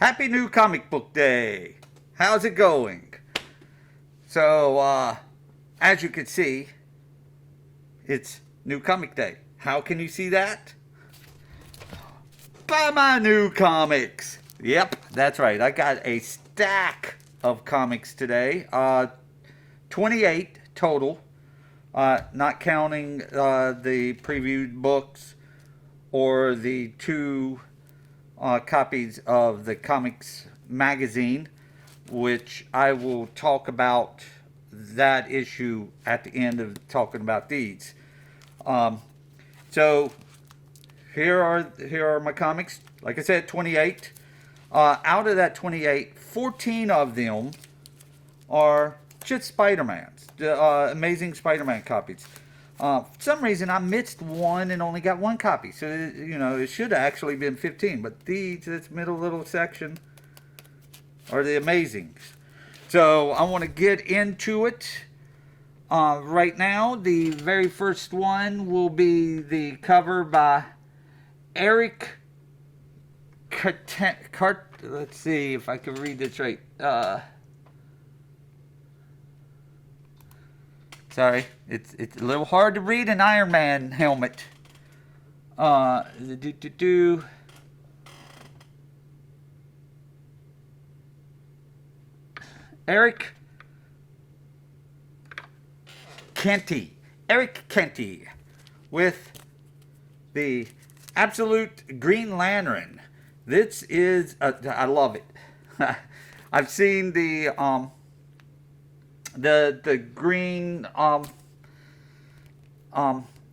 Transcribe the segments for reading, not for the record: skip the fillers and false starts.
Happy New Comic Book Day! How's it going? So, as you can see, it's New Comic Day. How can you see that? Buy my new comics! Yep, that's right. I got a stack of comics today. 28 total. Not counting the previewed books or the two copies of the comics magazine, which I will talk about that issue at the end of talking about these. So here are my comics. Like I said, 28. Out of that 28, 14 of them are just Spider-Man's, the Amazing Spider-Man copies. For some reason, I missed one and only got one copy. So, it should have actually been 15. But this middle little section are the Amazings. So, I want to get into it. Right now, the very first one will be the cover by Eric let's see if I can read this right. Sorry, it's a little hard to read an Iron Man helmet. Eric Kenty with the Absolute Green Lantern. This is I love it. I've seen the green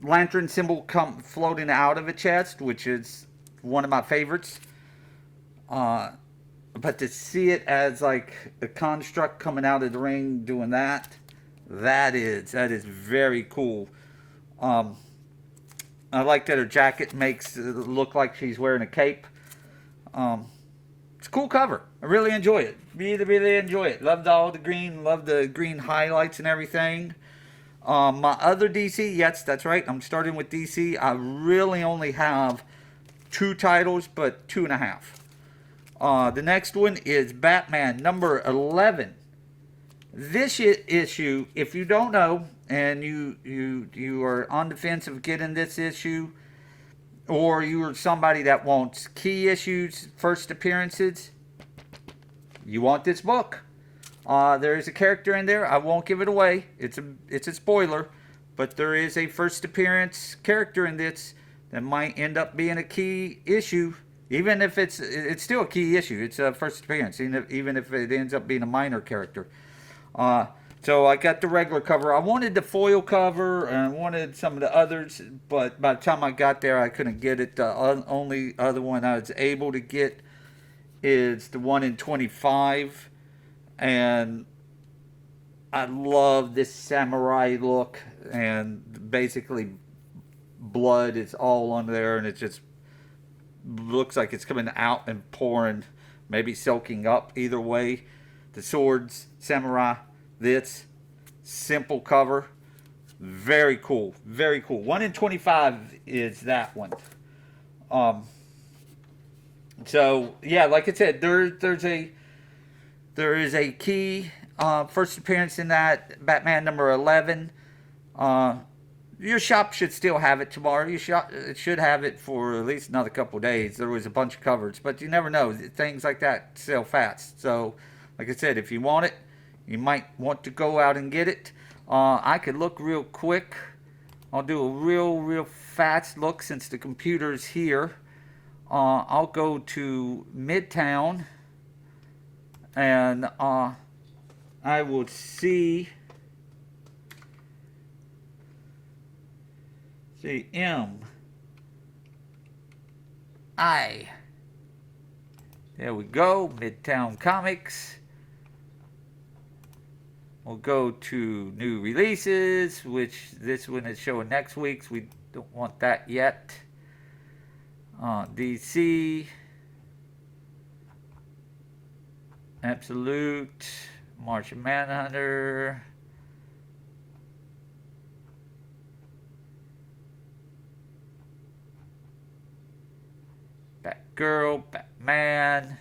lantern symbol come floating out of a chest, which is one of my favorites. But to see it as like a construct coming out of the ring doing that is very cool. I like that her jacket makes it look like she's wearing a cape. It's a cool cover. I really enjoy it. Really enjoy it. Loved all the green. Loved the green highlights and everything. My other DC, yes, that's right. I'm starting with DC. I really only have 2 titles, but 2.5. The next one is Batman number 11. This issue, if you don't know, and you are on the fence of getting this issue, or you are somebody that wants key issues, first appearances, you want this book. There is a character in there. I won't give it away. It's a spoiler, but there is a first appearance character in this that might end up being a key issue. Even if it's still a key issue. It's a first appearance, even if it ends up being a minor character. So I got the regular cover. I wanted the foil cover and I wanted some of the others, but by the time I got there, I couldn't get it. The only other one I was able to get is the 1 in 25, and I love this samurai look, and basically blood is all on there, and it just looks like it's coming out and pouring, maybe soaking up. Either way, the swords, samurai. This simple cover, very cool, very cool. 1 in 25 is that one. So yeah, like I said, there is a key first appearance in that Batman number 11. Your shop should still have it tomorrow. It should have it for at least another couple of days. There was a bunch of covers, but you never know. Things like that sell fast. So, like I said, if you want it, you might want to go out and get it. I could look real quick. I'll do a real fast look since the computer's here. I'll go to Midtown and I will see M I. There we go, Midtown Comics. We'll go to new releases, which this one is showing next week's. We don't want that yet. DC, Absolute, Martian Manhunter, Batgirl, Batman,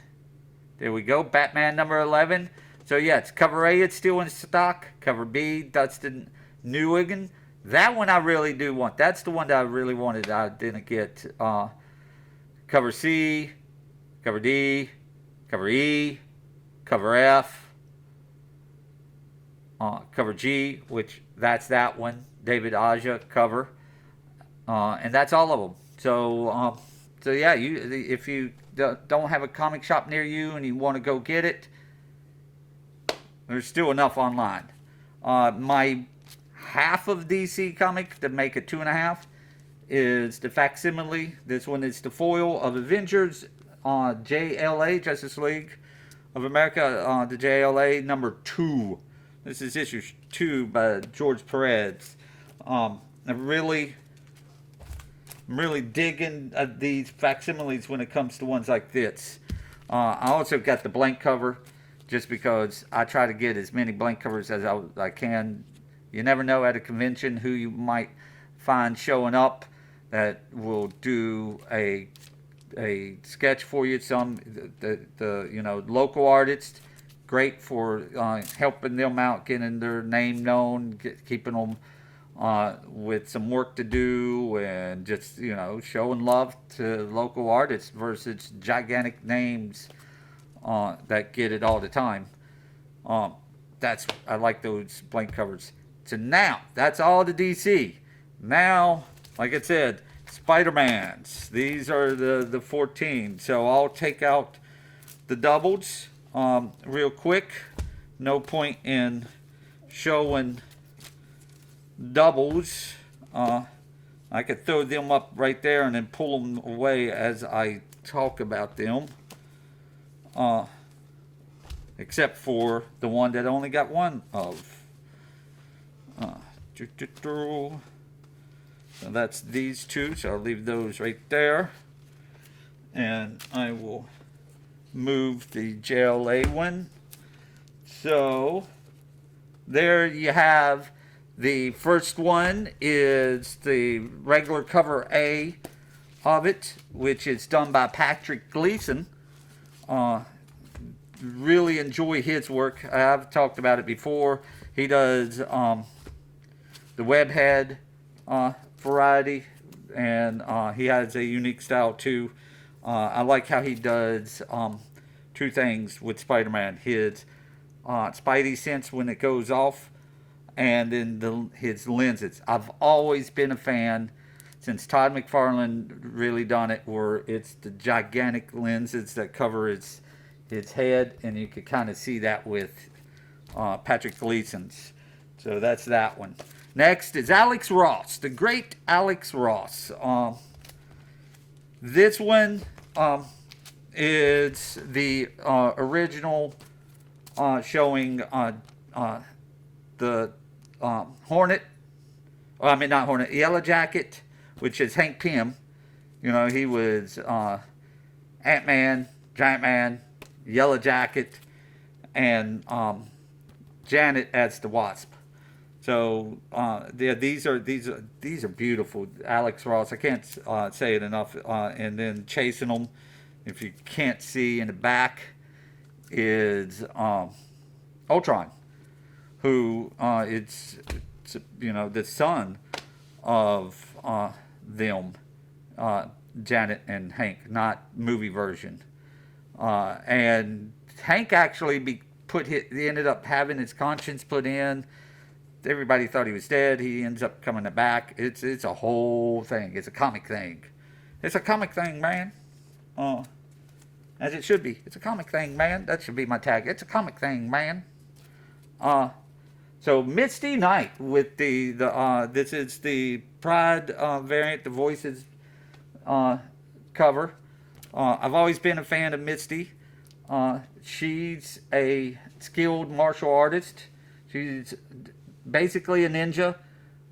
There we go. Batman number 11. So yeah, it's cover A. It's still in stock. Cover B, Dustin Newigan. That one I really do want. That's the one that I really wanted. I didn't get. Cover C, cover D, cover E, cover F, cover G, which that's that one. David Aja cover, and that's all of them. So yeah, if you don't have a comic shop near you and you want to go get it, there's still enough online. My half of DC comic to make it 2.5 is the facsimile. This one is the foil of Avengers JLA, Justice League of America, the JLA number 2. This is issue 2 by George Perez. I'm really digging these facsimiles when it comes to ones like this. I also got the blank cover just because I try to get as many blank covers as I can. You never know at a convention who you might find showing up that will do a sketch for you. Some the local artists, great for helping them out, getting their name known, keeping them with some work to do, and just showing love to local artists versus gigantic names that get it all the time. I like those blank covers. So now that's all the DC. Now, like I said, Spider-Mans. These are the 14. So I'll take out the doubles real quick. No point in showing doubles. I could throw them up right there and then pull them away as I talk about them. Except for the one that only got one of. So that's these two, so I'll leave those right there. And I will move the JLA one. So there you have the first one is the regular cover A of it, which is done by Patrick Gleason. Really enjoy his work. I've talked about it before. He does the webhead variety, and he has a unique style too. I like how he does two things with Spider-Man: his Spidey sense when it goes off, and then his lenses. I've always been a fan since Todd McFarlane really done it, where it's the gigantic lenses that cover his head, and you could kind of see that with Patrick Gleason's. So that's that one. Next is Alex Ross, the great Alex Ross. This one is the original showing the Hornet. Well, I mean, not Hornet, Yellow Jacket, which is Hank Pym. He was Ant-Man, Giant Man, Yellow Jacket, and Janet as the Wasp. So these are beautiful. Alex Ross, I can't say it enough. And then chasing them, if you can't see in the back, is Ultron, who it's the son of them, Janet and Hank, not movie version. And Hank actually he ended up having his conscience put in. Everybody thought he was dead. He ends up coming back. It's a whole thing. It's a comic thing. It's a comic thing, man. As it should be. It's a comic thing, man. That should be my tag. It's a comic thing, man. So Misty Knight with the this is the Pride variant, the Voices cover. I've always been a fan of Misty. She's a skilled martial artist. She's basically a ninja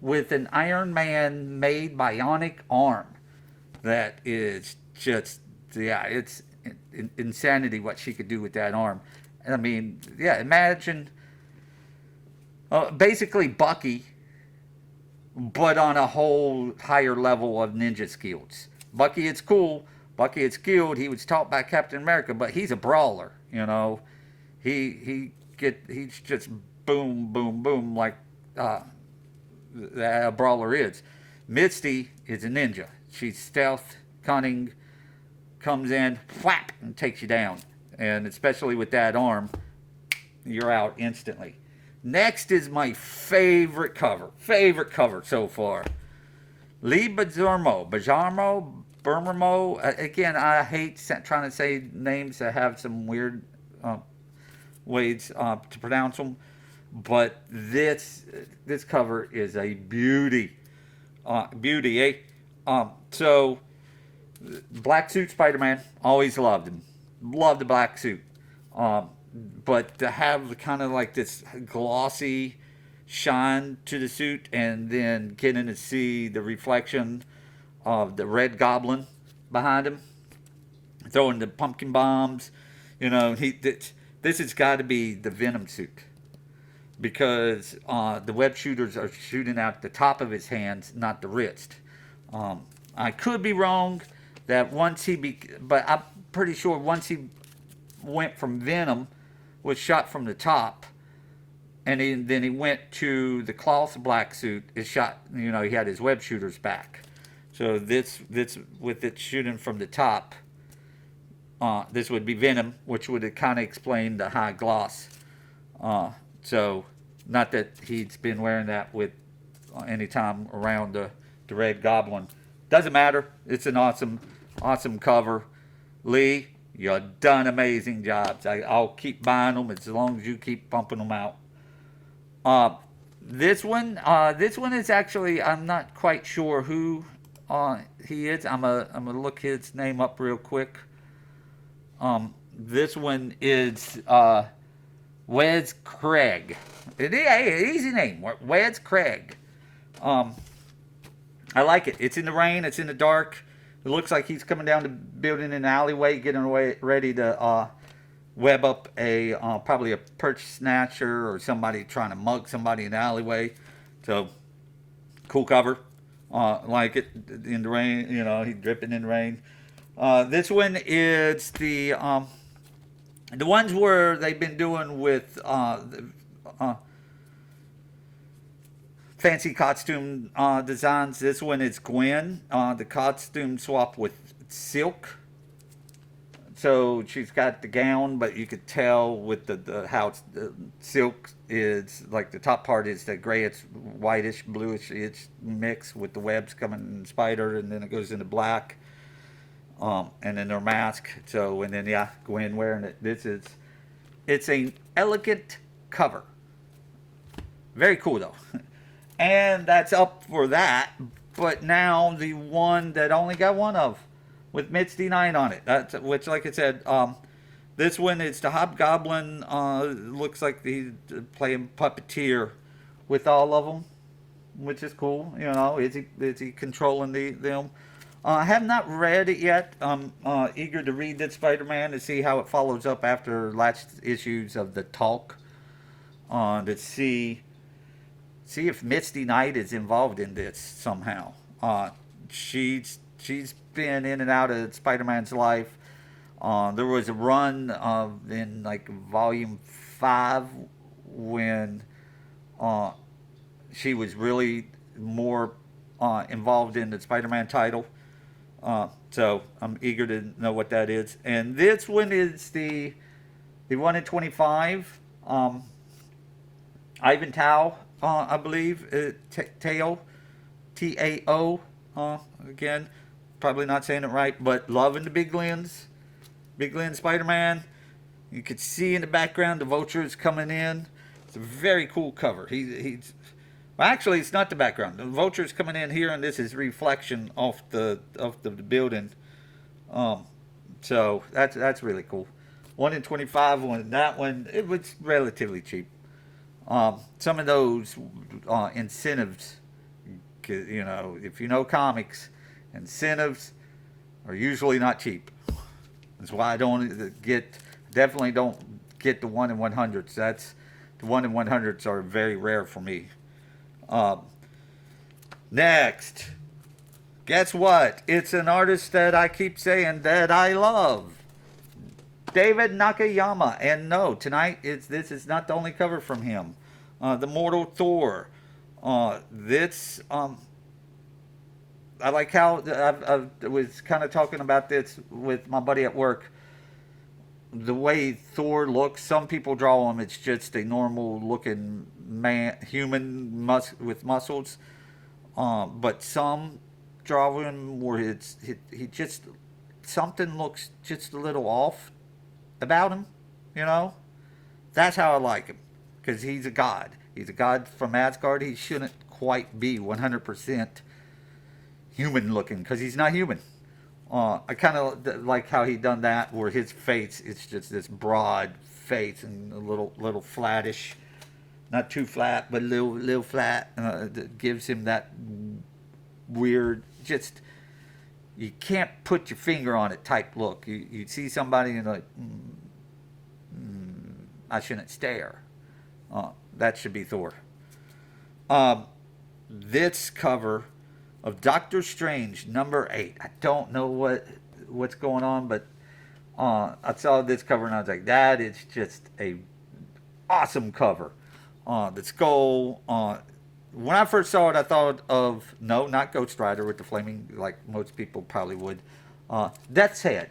with an Iron Man made bionic arm. That is just, it's insanity what she could do with that arm. I mean, imagine basically Bucky, but on a whole higher level of ninja skills. Bucky, it's cool. Bucky is skilled. He was taught by Captain America, but he's a brawler. You know, he's just boom, boom, boom like a brawler is. Misty is a ninja. She's stealth, cunning, comes in, whap, and takes you down. And especially with that arm, you're out instantly. Next is my favorite cover so far. Lee Bermermo. Again, I hate trying to say names that have some weird ways to pronounce them, but this cover is a beauty, eh? So black suit Spider-Man, always loved him, loved the black suit, but to have kind of like this glossy shine to the suit, and then getting to see the reflection of the Red Goblin behind him, throwing the pumpkin bombs. You know, this has got to be the Venom suit, because the web shooters are shooting out the top of his hands, not the wrist. I could be wrong that but I'm pretty sure once he went from Venom, was shot from the top, and then he went to the cloth black suit, is shot. You know, he had his web shooters back. So this with it shooting from the top, this would be Venom, which would kind of explain the high gloss. So not that he's been wearing that with any time around the Red Goblin. Doesn't matter. It's an awesome cover. Lee, you've done amazing jobs. I'll keep buying them as long as you keep pumping them out. This one is actually, I'm not quite sure who he is. I'm gonna look his name up real quick. This one is Wes Craig. Easy name, Wes Craig. I like it. It's in the rain. It's in the dark. It looks like he's coming down the building in an alleyway, getting ready to web up probably a perch snatcher or somebody trying to mug somebody in the alleyway. So, cool cover. Like it in the rain. You know, he's dripping in the rain. This one is the ones where they've been doing with fancy costume designs. This one is Gwen. The costume swap with Silk. So she's got the gown, but you could tell with the how the Silk is, like the top part is the gray, it's whitish, bluish, it's mixed with the webs coming in spider, and then it goes into black. And then their mask. So, and then yeah, Gwen wearing it. It's an elegant cover. Very cool though. And that's up for that. But now the one that only got one of, with Misty Knight on it. Which, like I said, this one is the Hobgoblin. Looks like he's playing puppeteer with all of them, which is cool. You know, is he controlling them? I have not read it yet. I'm eager to read that Spider-Man to see how it follows up after last issues of the Talk. To see if Misty Knight is involved in this somehow. She's been in and out of Spider-Man's life. There was a run in like Volume 5 when she was really more involved in the Spider-Man title. So I'm eager to know what that is. And this one is the 1 in 25. Ivan Tao, I believe. Tao. Tao. Again, probably not saying it right, but loving the big lens. Big lens Spider-Man. You could see in the background the Vulture's coming in. It's a very cool cover. He's well, actually, it's not the background. The Vulture's coming in here, and this is reflection off the building. So that's really cool. 1 in 25. That one, it was relatively cheap. Some of those incentives, you know, if you know comics, incentives are usually not cheap. That's why I definitely don't get the 1 in 100s. The 1 in 100s are very rare for me. Next, guess what? It's an artist that I keep saying that I love. David Nakayama. And no, tonight this is not the only cover from him. The Mortal Thor. This I like how I was kind of talking about this with my buddy at work. The way Thor looks, some people draw him. It's just a normal looking man, human with muscles. But some draw him where he just something looks just a little off about him. You know, that's how I like him because he's a god. He's a god from Asgard. He shouldn't quite be 100% human looking because he's not human. I kind of like how he done that, where his face it's just this broad face and a little flattish, not too flat, but a little flat. That gives him that weird, just you can't put your finger on it type look. You see somebody and like, I shouldn't stare. That should be Thor. This cover of Doctor Strange #8. I don't know what's going on, but I saw this cover and I was like, that is just a awesome cover. The skull. When I first saw it, I thought of not Ghost Rider with the flaming, like most people probably would. Death's Head.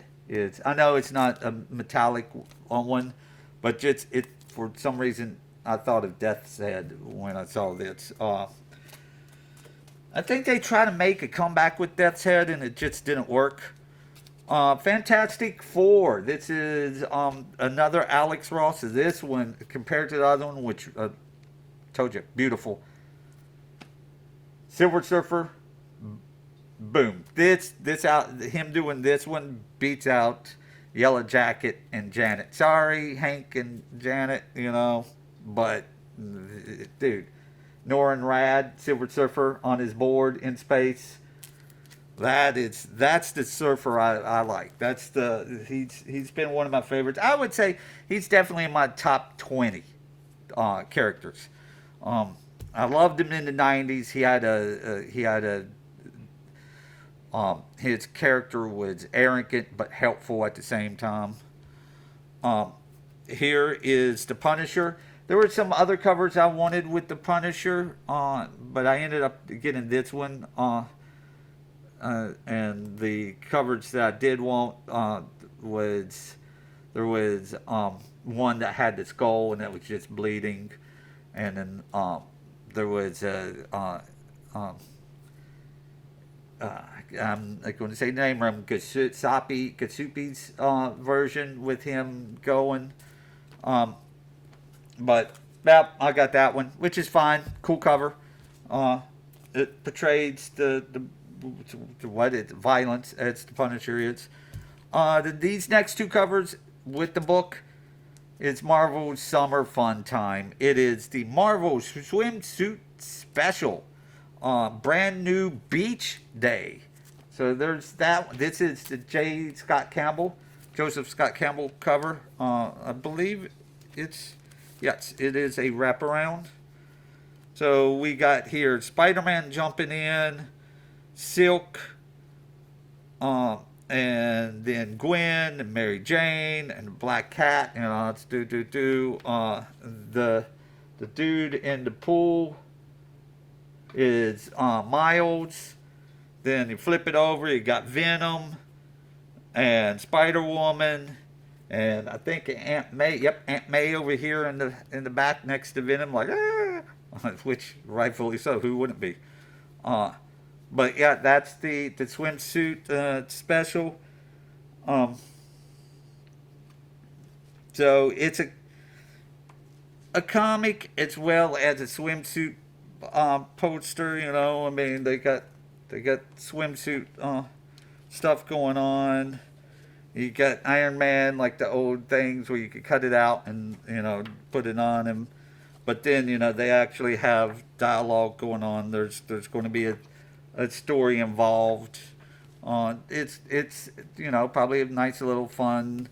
I know it's not a metallic one, but it for some reason I thought of Death's Head when I saw this. I think they tried to make a comeback with Death's Head and it just didn't work. Fantastic Four. This is another Alex Ross. This one, compared to the other one, which told you, beautiful. Silver Surfer. Boom. This out. Him doing this one beats out Yellow Jacket and Janet. Sorry, Hank and Janet. But dude. Norrin Rad, Silver Surfer on his board in space. That's the surfer I like. He's been one of my favorites. I would say he's definitely in my top 20 characters. I loved him in the 90s. His character was arrogant but helpful at the same time. Here is the Punisher. There were some other covers I wanted with the Punisher, but I ended up getting this one. And the coverage that I did want was one that had the skull and that was just bleeding, and then there was I'm going to say the name wrong. Kasupi's version with him going. But I got that one, which is fine. Cool cover. It portrays the violence as the Punisher is. These next two covers with the book is Marvel's Summer Fun Time. It is the Marvel Swimsuit Special. Brand new Beach Day. So there's that. This is the Joseph Scott Campbell cover. I believe yes, it is a wraparound. So we got here Spider-Man jumping in, Silk, and then Gwen and Mary Jane and Black Cat. It's the dude in the pool is Miles. Then you flip it over, you got Venom and Spider-Woman. And I think Aunt May, Aunt May over here in the back next to Venom, like, which rightfully so, who wouldn't be? But yeah, that's the swimsuit special. So it's a comic as well as a swimsuit poster. I mean, they got swimsuit stuff going on. You got Iron Man, like the old things where you could cut it out and, put it on him. But then, they actually have dialogue going on. There's going to be a story involved. It's probably a nice little fun,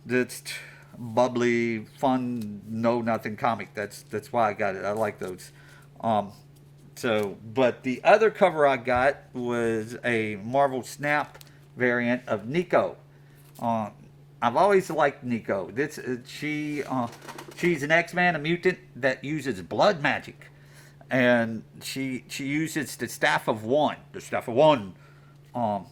just bubbly, fun, know-nothing comic. That's why I got it. I like those. But the other cover I got was a Marvel Snap variant of Nico. I've always liked Nico. She's an X-Man, a mutant that uses blood magic, and she uses the Staff of One. The Staff of One. Um,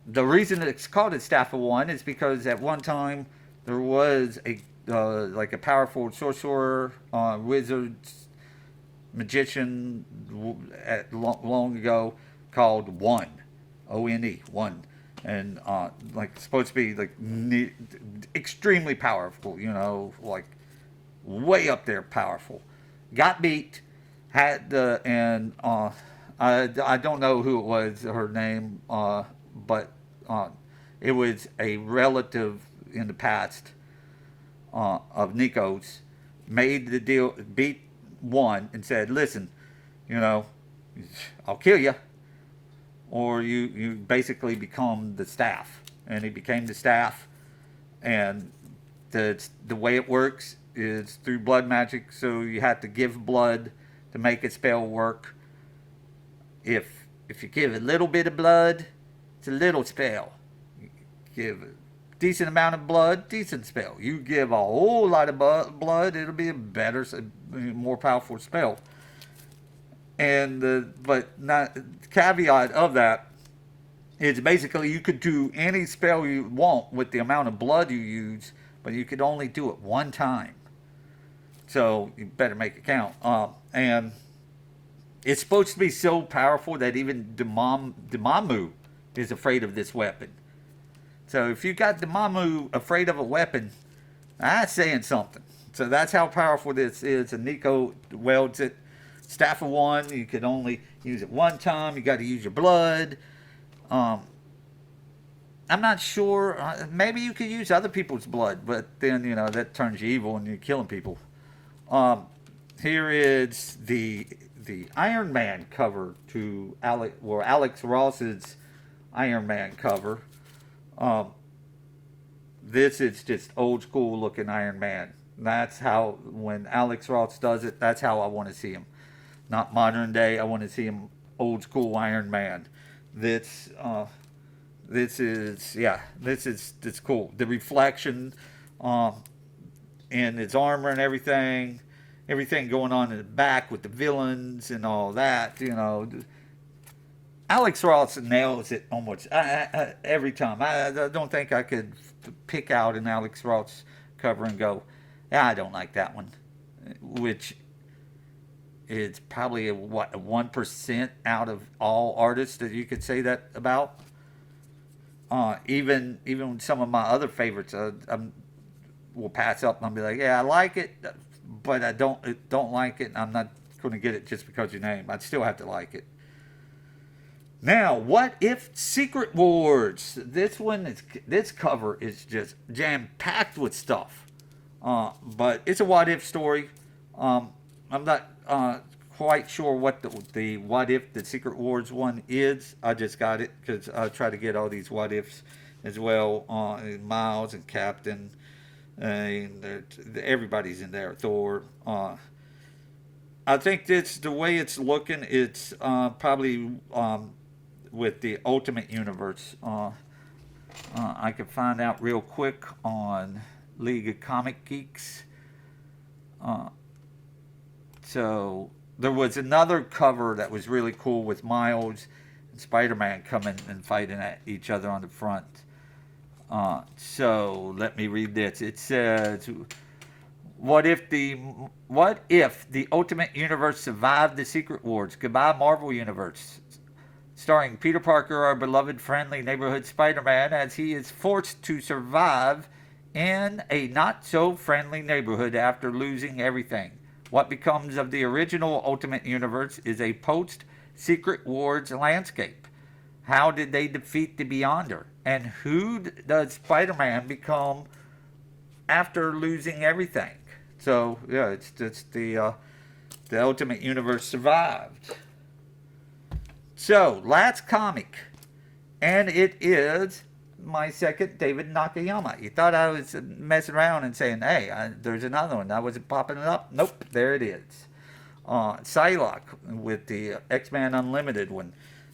the reason it's called the Staff of One is because at one time there was a like a powerful sorcerer, wizard, magician long ago called One, O-N-E, One, and like supposed to be like extremely powerful, like way up there powerful. Got beat, had the and I don't know who it was, her name, but it was a relative in the past of Nico's, made the deal, beat One, and said, "Listen, I'll kill you, or you basically become the Staff." And he became the Staff, and the way it works is through blood magic. So you have to give blood to make a spell work. If you give a little bit of blood, it's a little spell. You give a decent amount of blood, decent spell. You give a whole lot of blood, it'll be a better, more powerful spell. And but not caveat of that is basically you could do any spell you want with the amount of blood you use, but you could only do it one time. So you better make it count. And it's supposed to be so powerful that even Dormammu is afraid of this weapon. So if you got Dormammu afraid of a weapon, that's saying something. So that's how powerful this is. And Nico welds it. Staff of One, you could only use it one time. You got to use your blood. I'm not sure. Maybe you could use other people's blood, but then that turns you evil and you're killing people. Here is the Iron Man cover to Alex Ross's Iron Man cover. This is just old school looking Iron Man. That's how, when Alex Ross does it, that's how I want to see him. Not modern day. I want to see him old school Iron Man. This is cool. The reflection, in his armor and everything going on in the back with the villains and all that. Alex Ross nails it almost every time. I don't think I could pick out an Alex Ross cover and go, yeah, I don't like that one, which is probably a 1% out of all artists that you could say that about. Even some of my other favorites, will pass up and I'll be like, yeah, I like it, but I don't like it, and I'm not going to get it just because your name. I'd still have to like it. Now, what if Secret Wars? This cover is just jam-packed with stuff. But it's a what-if story. I'm not quite sure what the what-if, the Secret Wars one is. I just got it because I try to get all these what-ifs as well. Miles and Captain. And everybody's in there. Thor. I think that's the way it's looking. It's probably with the Ultimate Universe. I can find out real quick on League of Comic Geeks. So there was another cover that was really cool with Miles and Spider-Man coming and fighting at each other on the front. So let me read this. It says, what if the Ultimate Universe survived the Secret Wars? Goodbye, Marvel Universe. Starring Peter Parker, our beloved friendly neighborhood Spider-Man, as he is forced to survive in a not-so-friendly neighborhood after losing everything. What becomes of the original Ultimate Universe is a post-Secret Wars landscape. How did they defeat the Beyonder? And who does Spider-Man become after losing everything? So, yeah, it's the Ultimate Universe survived. So, last comic. And it is my second David Nakayama. You thought I was messing around and saying, hey, there's another one. I wasn't popping it up. Nope, there it is. Psylocke with the X-Men Unlimited one.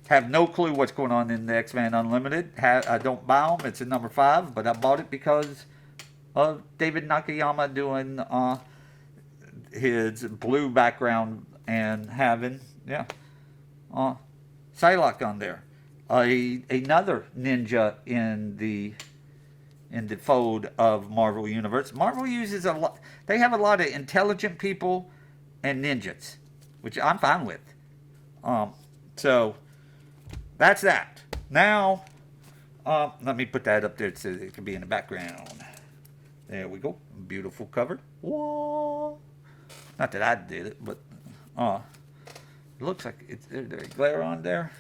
Have no clue what's going on in the X-Men Unlimited. I don't buy them. It's a number 5, but I bought it because of David Nakayama doing his blue background and having, Psylocke on there. Another ninja in the fold of Marvel Universe. Marvel uses a lot. They have a lot of intelligent people and ninjas, which I'm fine with. So that's that. Now, let me put that up there so it can be in the background. There we go. Beautiful cover. Whoa. Not that I did it, but it looks like it's there's glare on there.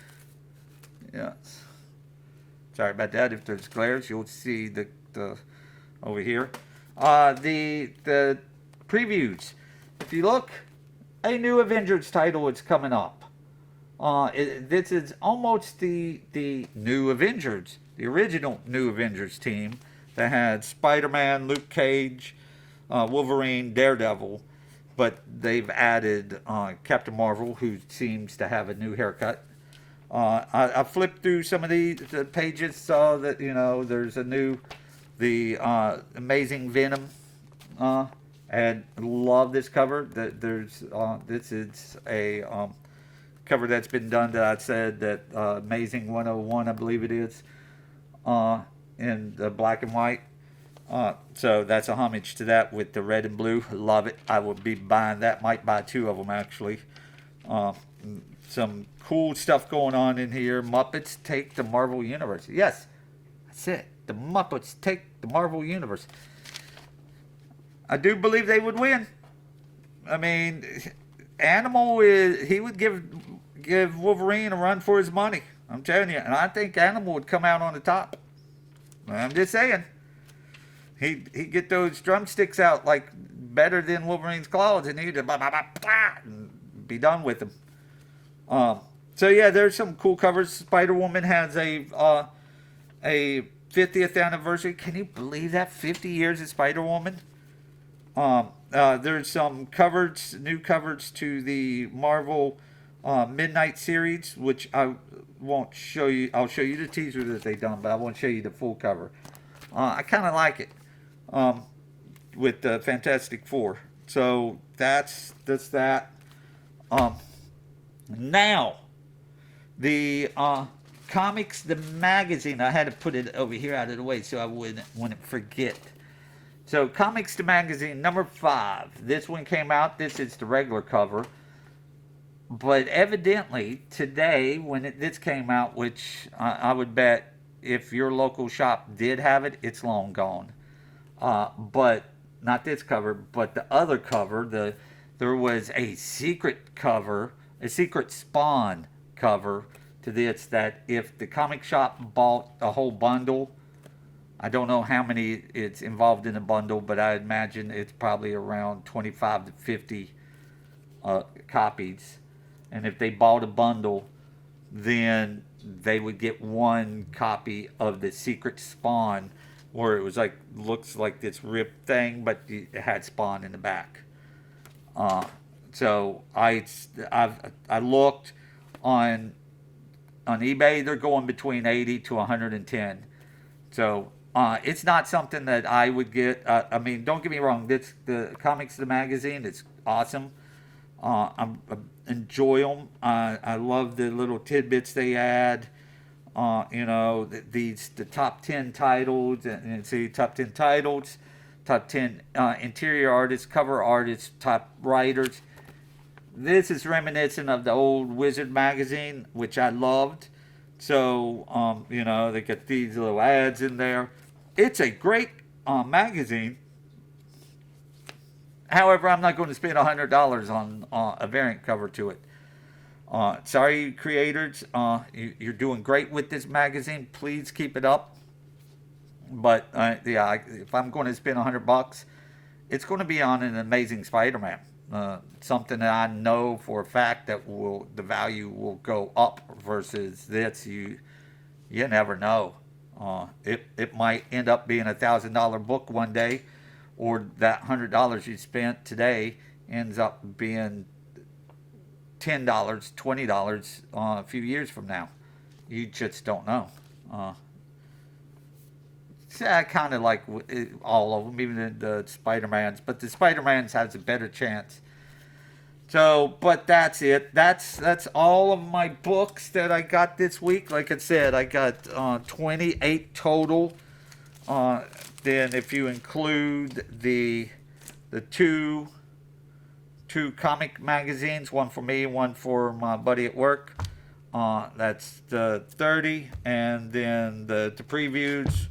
Yes. Sorry about that. If there's glares, you'll see the over here. The previews. If you look, a new Avengers title is coming up. This is almost the new Avengers, the original new Avengers team that had Spider-Man, Luke Cage, Wolverine, Daredevil, but they've added Captain Marvel, who seems to have a new haircut. I flipped through some of the pages, saw that there's the Amazing Venom, and love this cover. This is a cover that's been done that I said that Amazing 101, I believe it is, in the black and white. So that's a homage to that with the red and blue. Love it. I would be buying that. Might buy 2 of them actually. Some cool stuff going on in here. Muppets take the Marvel Universe. Yes, that's it. The Muppets take the Marvel Universe. I do believe they would win. I mean, Animal he would give Wolverine a run for his money. I'm telling you, and I think Animal would come out on the top. I'm just saying. He'd get those drumsticks out like better than Wolverine's claws, and he'd be done with them. So yeah, there's some cool covers. Spider-Woman has a 50th anniversary. Can you believe that? 50 years of Spider-Woman. There's some covers, new covers to the Marvel Midnight series, which I won't show you. I'll show you the teaser that they've done, but I won't show you the full cover. I kind of like it with the Fantastic Four. So that's that. Now, the comics, the magazine. I had to put it over here out of the way so I wouldn't forget. So, Comics the Magazine, number 5. This one came out. This is the regular cover. But evidently, today, when this came out, which I would bet if your local shop did have it, it's long gone. But, not this cover, but the other cover. There was a secret cover, a secret Spawn cover to this, that if the comic shop bought a whole bundle, I don't know how many it's involved in a bundle, but I imagine it's probably around 25 to 50 copies. And if they bought a bundle, then they would get 1 copy of the Secret Spawn, where it was looks like this ripped thing, but it had Spawn in the back. So I looked on eBay. They're going between 80 to 110. So it's not something that I would get. I mean, don't get me wrong. The Comics, the magazine, it's awesome. I enjoy them. I love the little tidbits they add. The top 10 titles, and see top 10 titles, top 10 interior artists, cover artists, top writers. This is reminiscent of the old Wizard magazine, which I loved. So, they get these little ads in there. It's a great magazine. However, I'm not going to spend $100 on a variant cover to it. Sorry, creators. You're doing great with this magazine. Please keep it up. But, if I'm going to spend $100, it's going to be on an Amazing Spider-Man. Something that I know for a fact that the value will go up versus this. You never know. It might end up being $1,000 book one day, or that $100 you spent today ends up being $10, $20 a few years from now. You just don't know. I kind of like all of them, even the Spider-Mans, but the Spider-Mans has a better chance. So, but that's it. That's all of my books that I got this week. Like I said, I got 28 total. Then if you include the two comic magazines, one for me, one for my buddy at work, that's the 30, and then the previews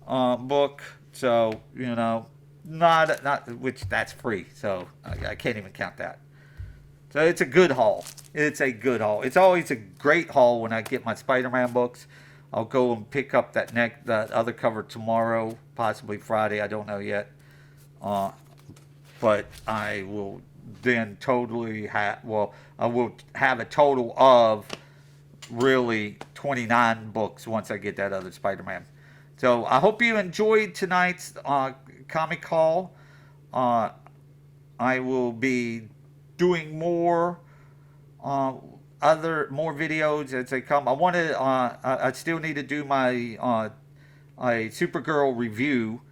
book. So, you know, not which that's free. So I can't even count that. So it's a good haul. It's a good haul. It's always a great haul when I get my Spider-Man books. I'll go and pick up that other cover tomorrow, possibly Friday. I don't know yet. But I will then totally I will have a total of really 29 books once I get that other Spider-Man. So I hope you enjoyed tonight's comic haul. I will be doing more videos as they come. I still need to do my a Supergirl review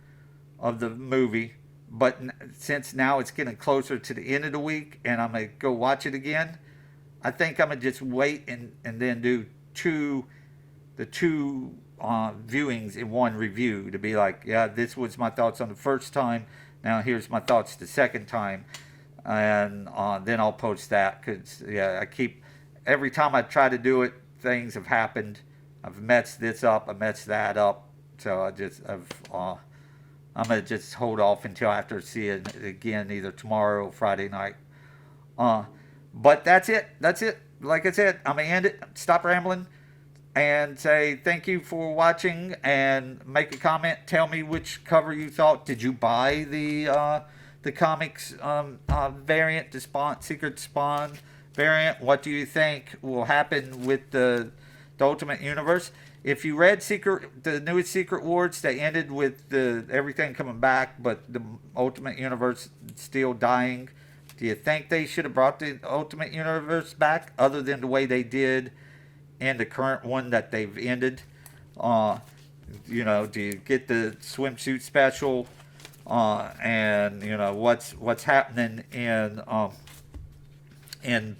of the movie, but since now it's getting closer to the end of the week and I'm gonna go watch it again, I think I'm gonna just wait and then do the two viewings in one review to be like, yeah, this was my thoughts on the first time. Now here's my thoughts the second time. And then I'll post that, because every time I try to do it, things have happened. I've messed this up, I messed that up, so I'm gonna just hold off until after see it again, either tomorrow or Friday night. But that's it. Like I said, I'm gonna end it. Stop rambling and say thank you for watching, and make a comment. Tell me which cover you thought. Did you buy the comics variant, the Secret Spawn variant? What do you think will happen with the Ultimate Universe? If you read the newest Secret Wars, they ended with everything coming back, but the Ultimate Universe still dying. Do you think they should have brought the Ultimate Universe back, other than the way they did in the current one that they've ended? You know, do you get the swimsuit special? And you know what's happening in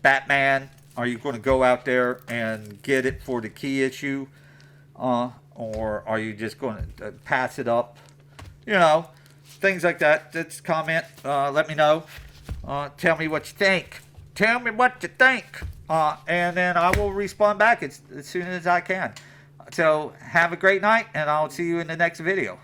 Batman? Are you going to go out there and get it for the key issue, or are you just going to pass it up? You know, things like that. Just comment. Let me know. Tell me what you think. And then I will respond back as soon as I can. So have a great night, and I'll see you in the next video.